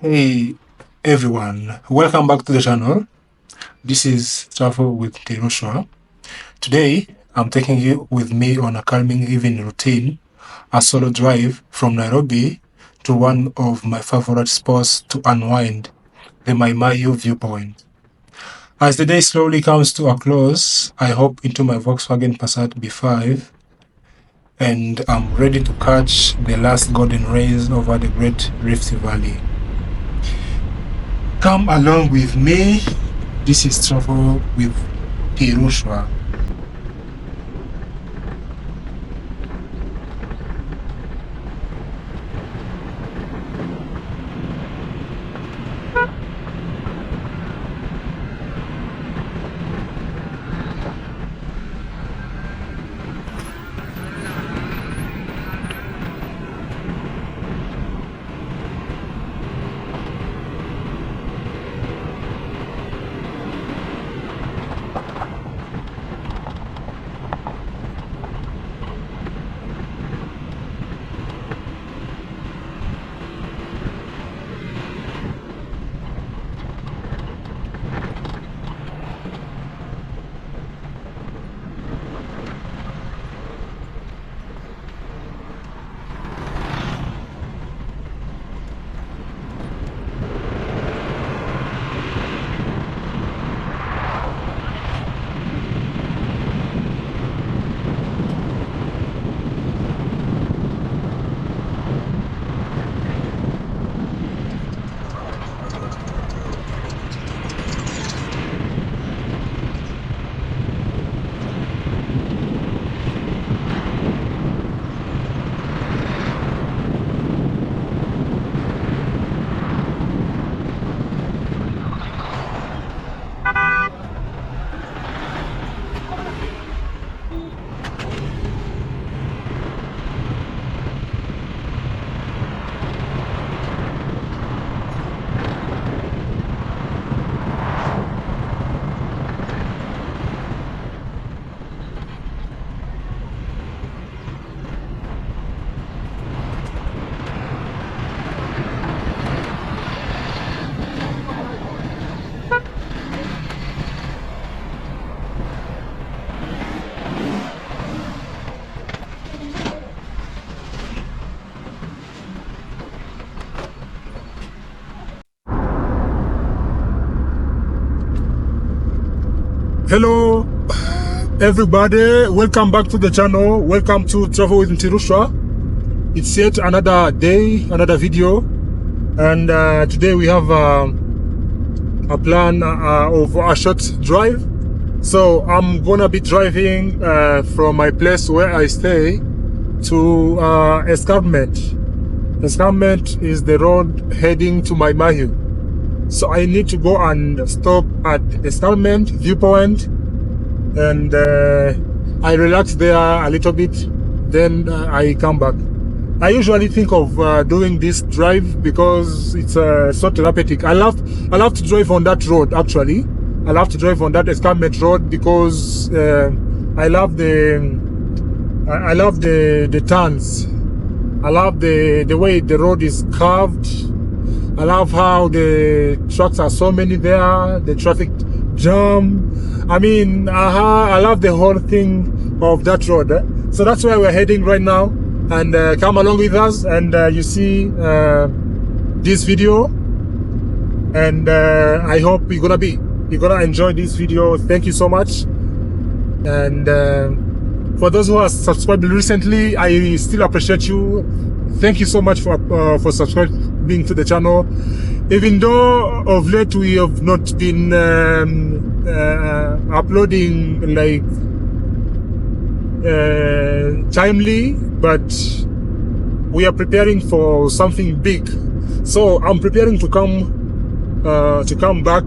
Hey everyone, welcome back to the channel. This is Travel with NTIRUSHWA. Today, I'm taking you with me on a calming evening routine, a solo drive from Nairobi to one of my favorite spots to unwind, the Mai Mahiu viewpoint. As the day slowly comes to a close, I hop into my Volkswagen Passat B5 and I'm ready to catch the last golden rays over the Great Rift Valley. Come along with me. This is Travel with NTIRUSHWA. Hello everybody, welcome back to the channel. Welcome to Travel with NTIRUSHWA. It's yet another day, another video, and today we have a plan of a short drive. So I'm gonna be driving from my place where I stay to Escarpment. Escarpment is the road heading to Mai Mahiu. So I need to go and stop at Escarpment viewpoint, and I relax there a little bit, then I come back. I usually think of doing this drive because it's so therapeutic. I love to drive on that road. Actually, I love to drive on that Escarpment road because I love the turns. I love the way the road is curved. I love how the trucks are so many there, the traffic jam. I mean, I love the whole thing of that road. So that's where we're heading right now. And come along with us, and you see this video. And I hope you're gonna enjoy this video. Thank you so much. And for those who have subscribed recently, I still appreciate you. Thank you so much for subscribing to the channel. Even though of late we have not been uploading like timely, but we are preparing for something big. So I'm preparing to come back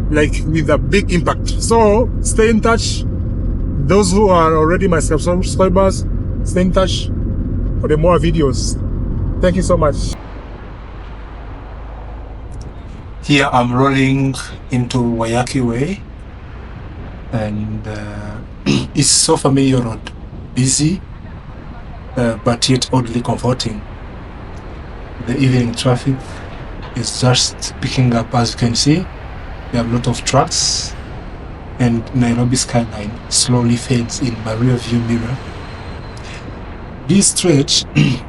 like with a big impact. So stay in touch. Those who are already my subscribers, stay in touch for the more videos. Thank you so much. Here I'm rolling into Wayaki Way, and it's so familiar road, busy but yet oddly comforting. The evening traffic is just picking up. As you can see, we have a lot of trucks, and Nairobi skyline slowly fades in my rear view mirror. This stretch,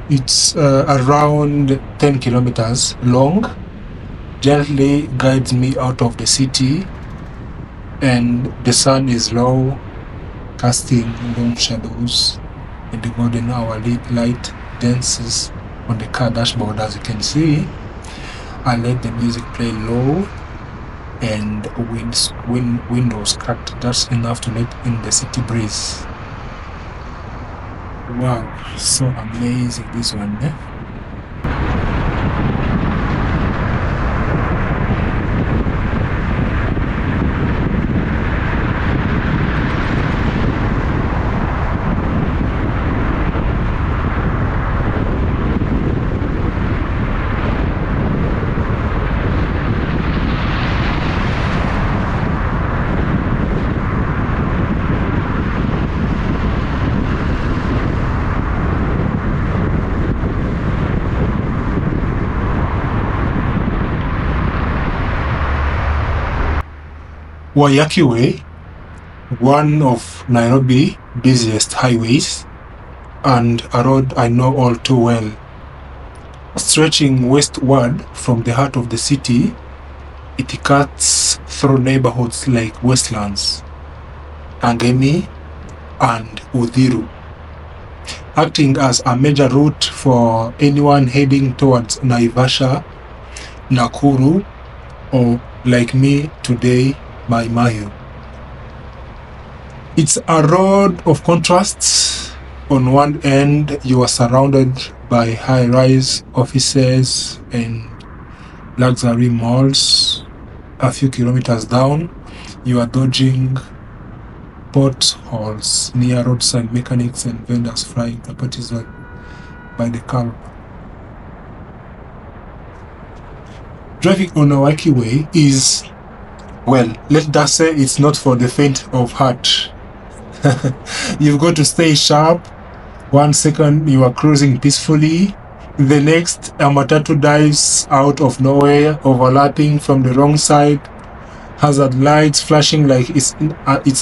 it's around 10 kilometers long, gently guides me out of the city, and the sun is low, casting long shadows, and the golden hour light dances on the car dashboard. As you can see, I let the music play low, and windows cracked just enough to let in the city breeze. Wow, so amazing this one, eh? Waiyaki Way, one of Nairobi's busiest highways, and a road I know all too well. Stretching westward from the heart of the city, it cuts through neighborhoods like Westlands, Kangemi, and Uthiru, acting as a major route for anyone heading towards Naivasha, Nakuru, or like me today, Mai Mahiu. It's a road of contrasts. On one end, you are surrounded by high-rise offices and luxury malls. A few kilometers down, you are dodging potholes near roadside mechanics and vendors frying properties by the curb. Driving on a Waiyaki Way is, well, let's just say it's not for the faint of heart. You've got to stay sharp. 1 second you are cruising peacefully, the next a matatu dives out of nowhere, overlapping from the wrong side, hazard lights flashing like it's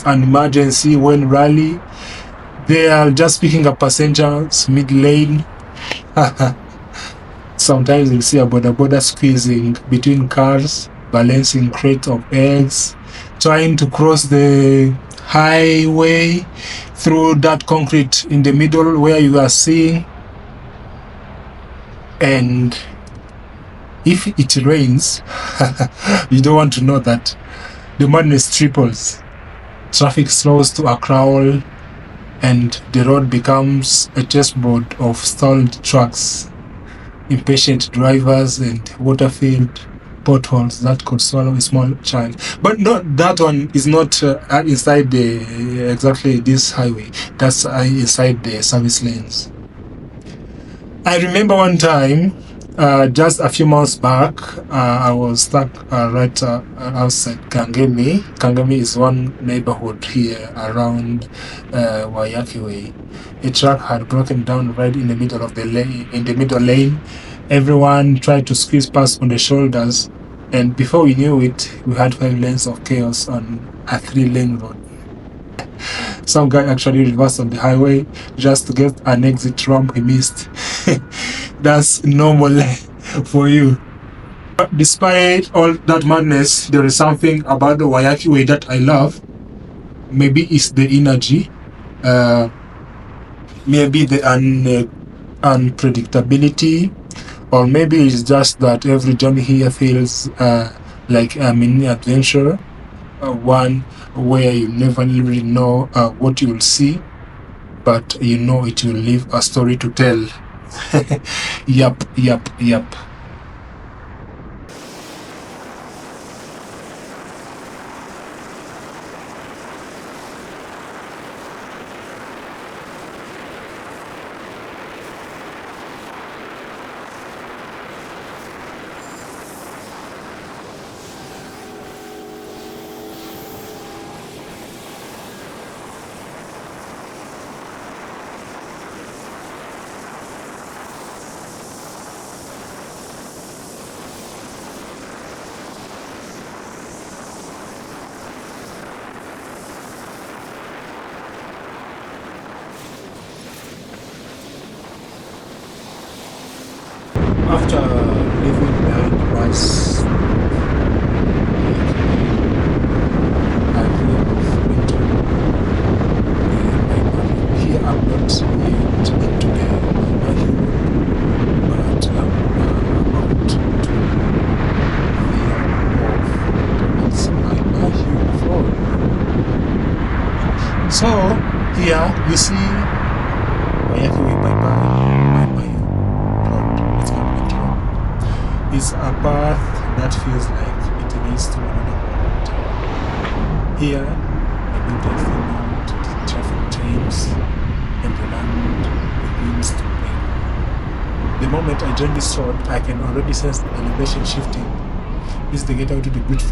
an emergency when rally. They are just picking up passengers mid-lane. Sometimes you'll see a boda squeezing between cars, balancing crates of eggs, trying to cross the highway through that concrete in the middle where you are seeing. And if it rains, you don't want to know that the madness triples. Traffic slows to a crawl, and the road becomes a chessboard of stalled trucks, impatient drivers, and water-filled potholes that could swallow a small child. But no, that one is not inside the exactly this highway. That's inside the service lanes. I remember one time, just a few months back, I was stuck right outside Kangemi. Kangemi is one neighborhood here around Waiyaki Way. A truck had broken down right in the middle of the lane. Everyone tried to squeeze past on the shoulders, and before we knew it, we had 5 lanes of chaos on a 3-lane road. Some guy actually reversed on the highway just to get an exit ramp he missed. That's normal for you. But despite all that madness, there is something about the Waiyaki Way that I love. Maybe it's the energy, maybe the unpredictability, or maybe it's just that every journey here feels like a mini adventure, one where you never really know what you will see, but you know it will leave a story to tell. Yup. After leaving behind the bus, I hear of winter. Here I'm not yet into the Mai Mahiu Road, but I'm about to veer off towards Mai Mahiu Road. So here you see Mai Mahiu Road, escarpment road. It's a path that feels like it leads to another world. Here, the buildings mount the traffic trains and the land begins to break. The moment I join this road, I can already sense the elevation shifting. This is the gateway to the Great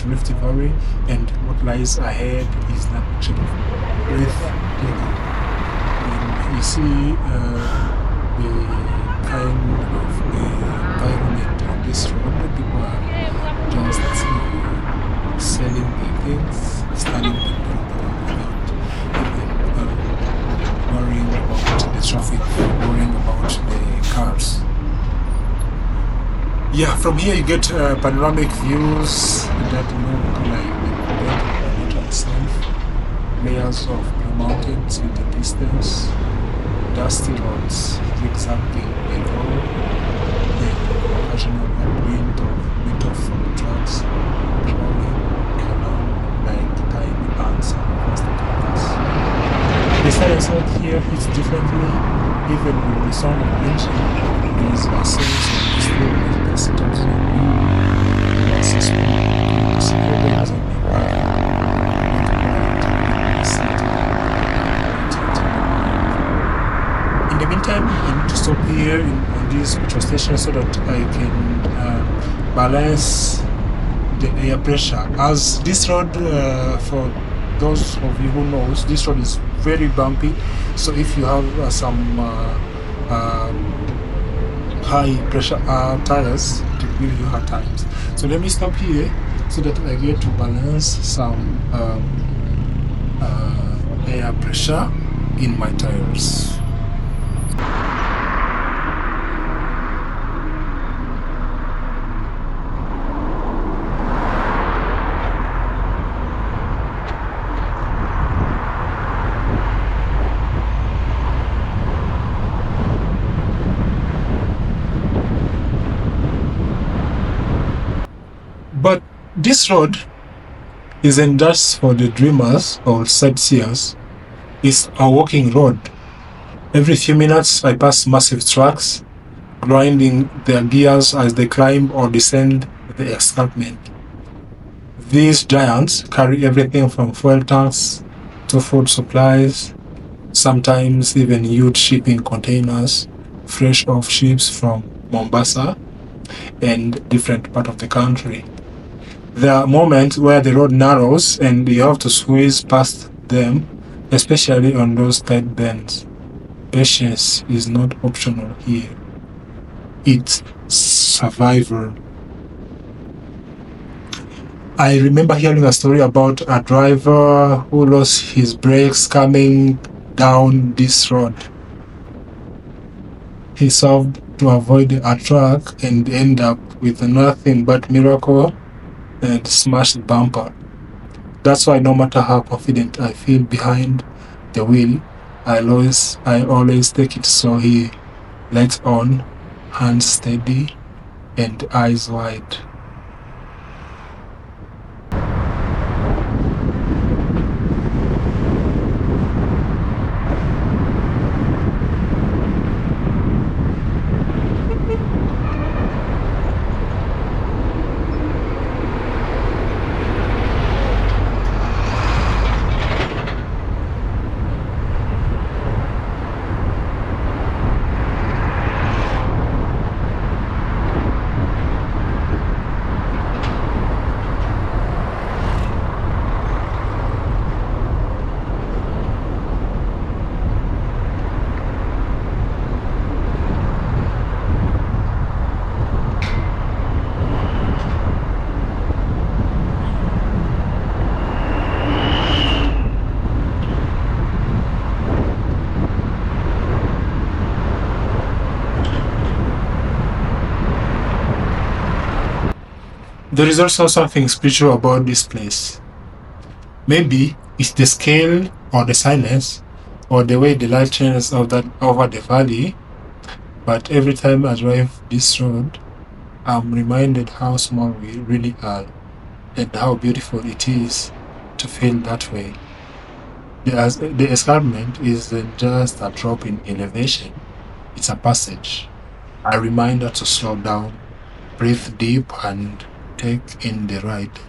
Rift Valley, and what lies ahead is that picture of breathtaking. And you see the kind of environment on this road. People are just selling their things, standing on the road without even worrying about the traffic, worrying about the cars. Yeah, from here you get panoramic views that look like the water itself, layers of blue mountains in the distance, dusty roads zigzagging below, and occasional upwind of metal from trucks crawling along like tiny ants across the canvas. The silence out here hits differently, even with the sound of engine. There is a sense of stillness that settles on you. That's a small secret in the meantime, I need to stop here on this petrol station so that I can balance the air pressure. As this road, for those of you who knows, this road is very bumpy. So if you have some high pressure tires, it will give you hard times. So let me stop here so that I get to balance some air pressure in my tires. But this road isn't just for the dreamers or sightseers. It's a walking road. Every few minutes I pass massive trucks, grinding their gears as they climb or descend the escarpment. These giants carry everything from fuel tanks to food supplies, sometimes even huge shipping containers, fresh off ships from Mombasa and different part of the country. There are moments where the road narrows and you have to squeeze past them, especially on those tight bends. Patience is not optional here. It's survival. I remember hearing a story about a driver who lost his brakes coming down this road. He solved to avoid a truck and end up with nothing but miracle and smashed bumper. That's why no matter how confident I feel behind the wheel, I always take it slowly, lights on, hands steady, and eyes wide. There is also something spiritual about this place. Maybe it's the scale or the silence or the way the light changes over the valley, but every time I drive this road, I'm reminded how small we really are and how beautiful it is to feel that way. The escarpment isn't just a drop in elevation, it's a passage, a reminder to slow down, breathe deep, and take in the ride.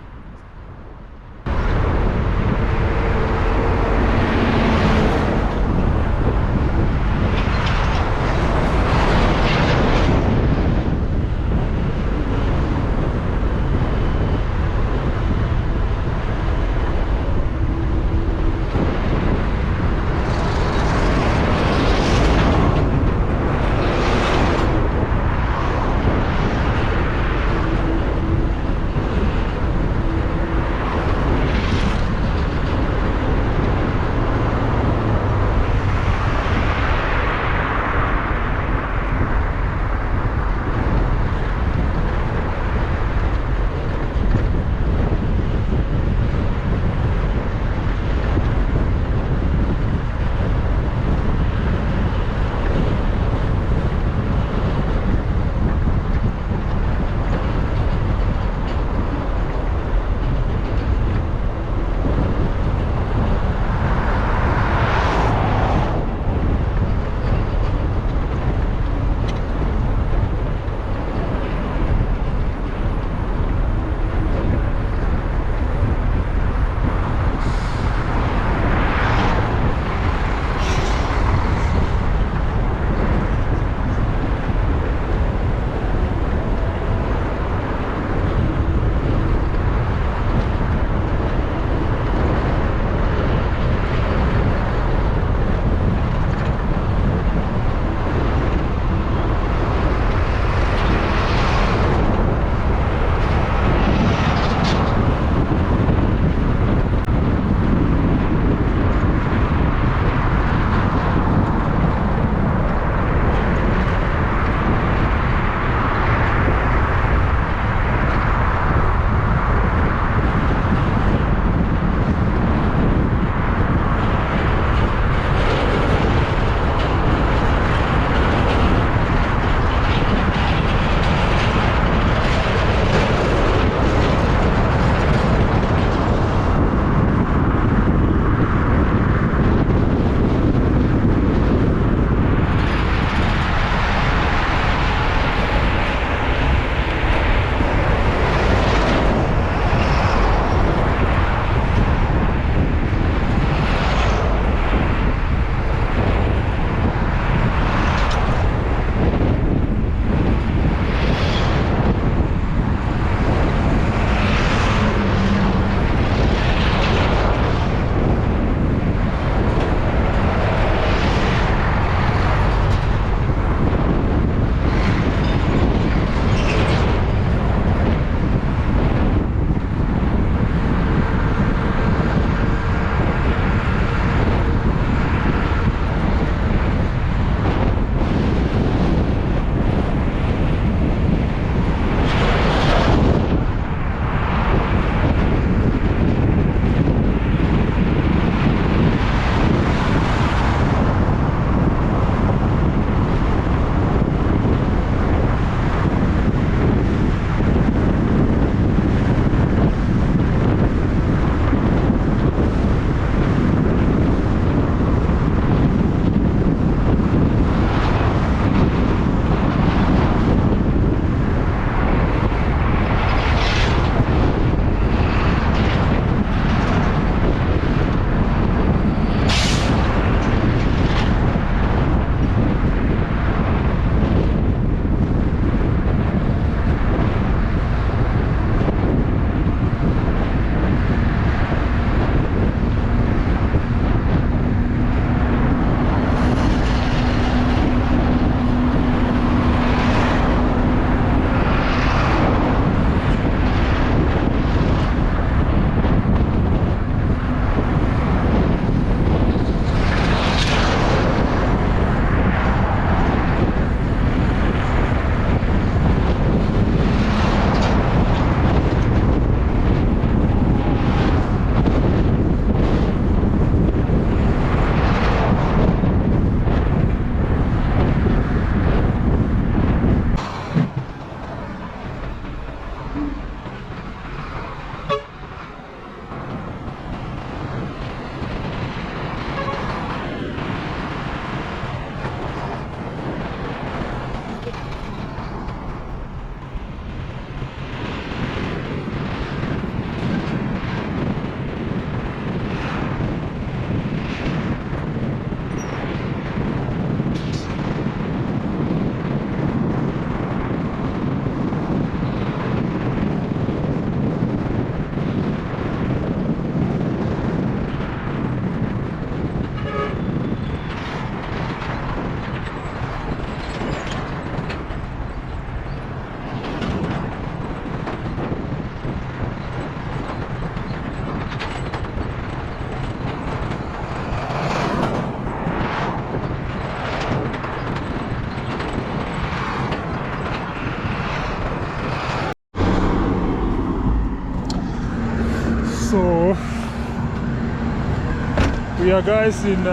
We are guys in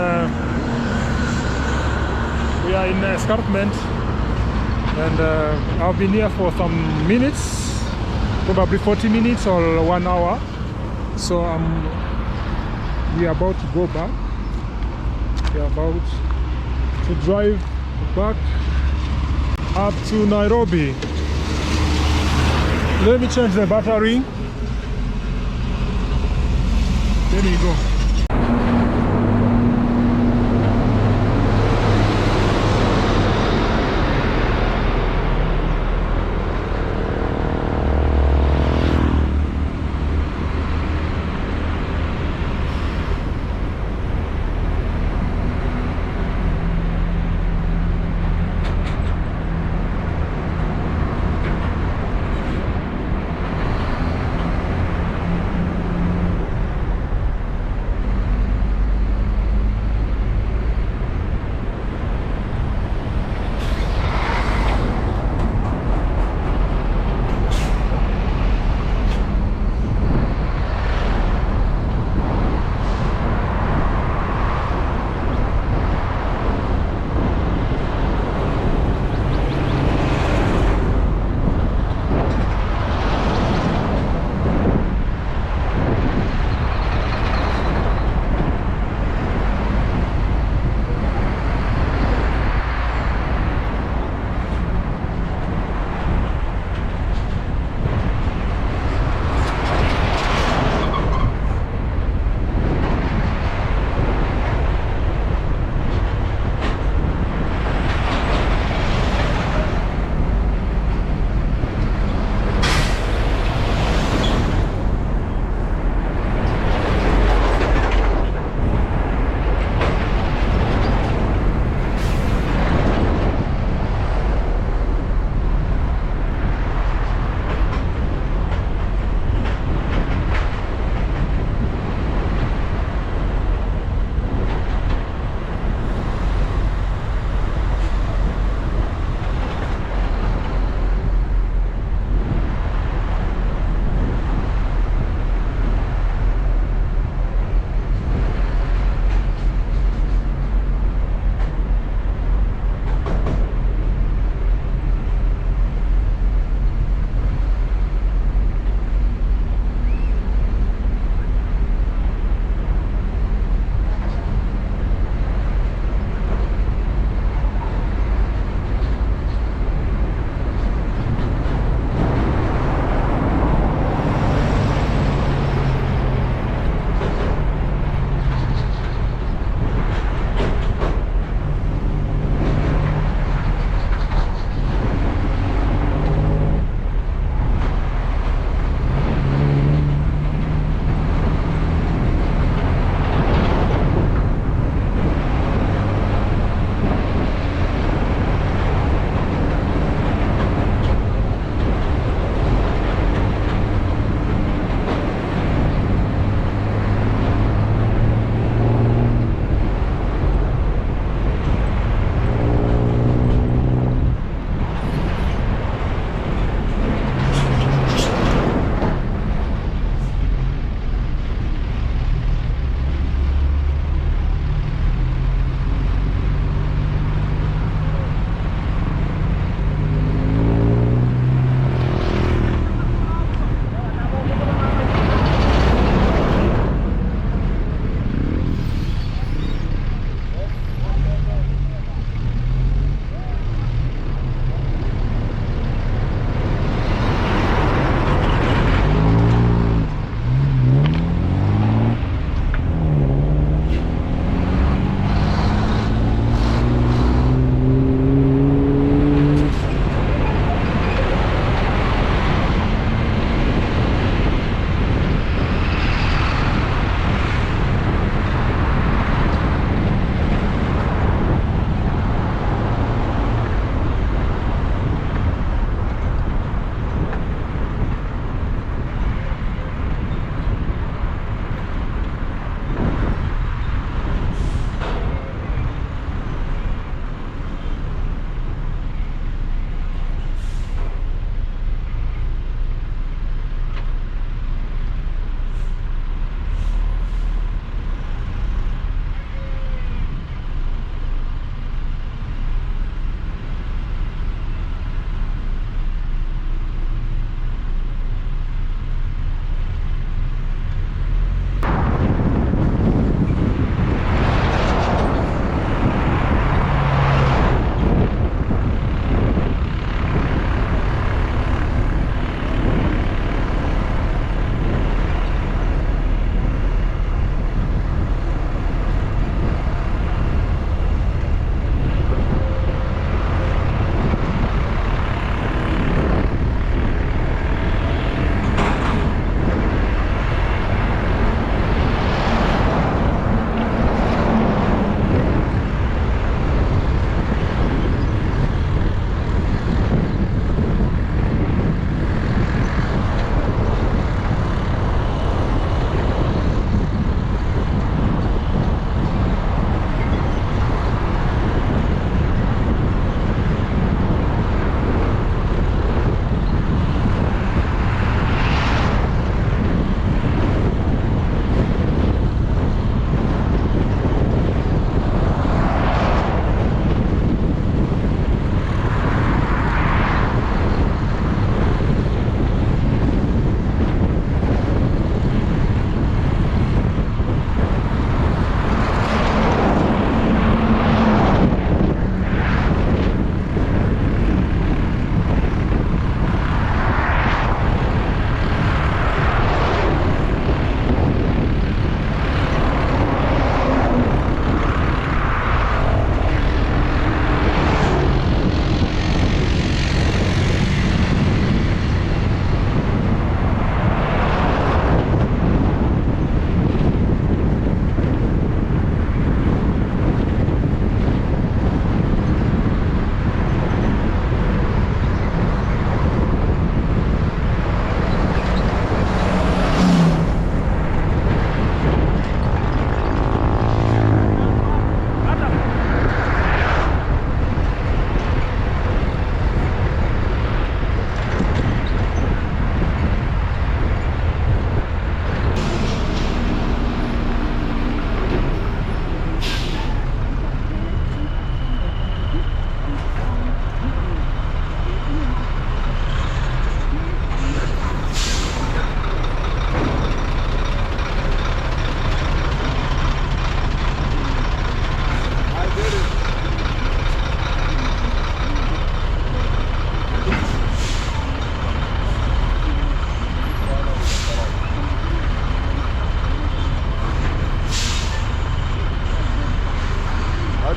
escarpment, and I've been here for some minutes, probably 40 minutes or 1 hour. So we are about to go back. We are about to drive back up to Nairobi. Let me change the battery. There we go.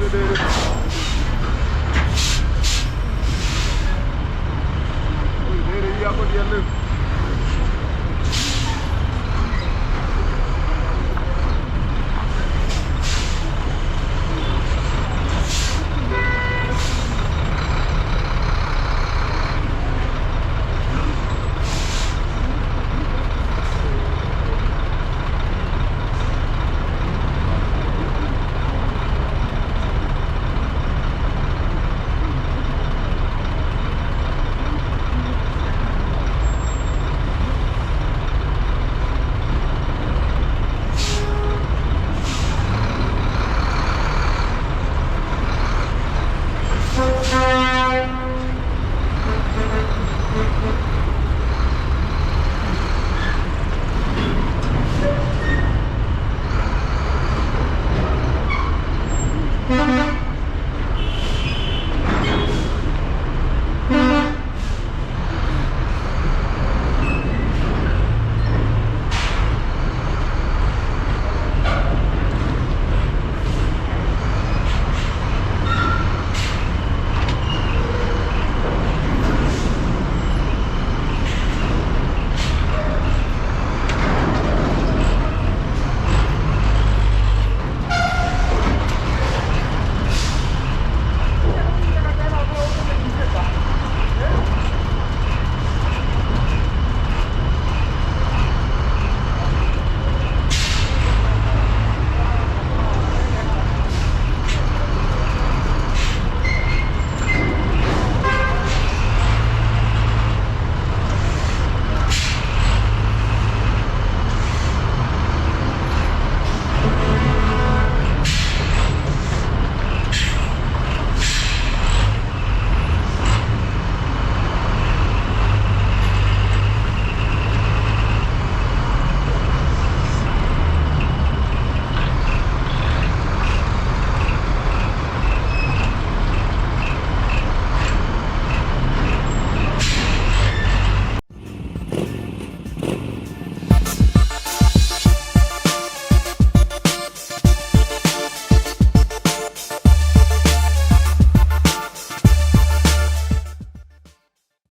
Thank you.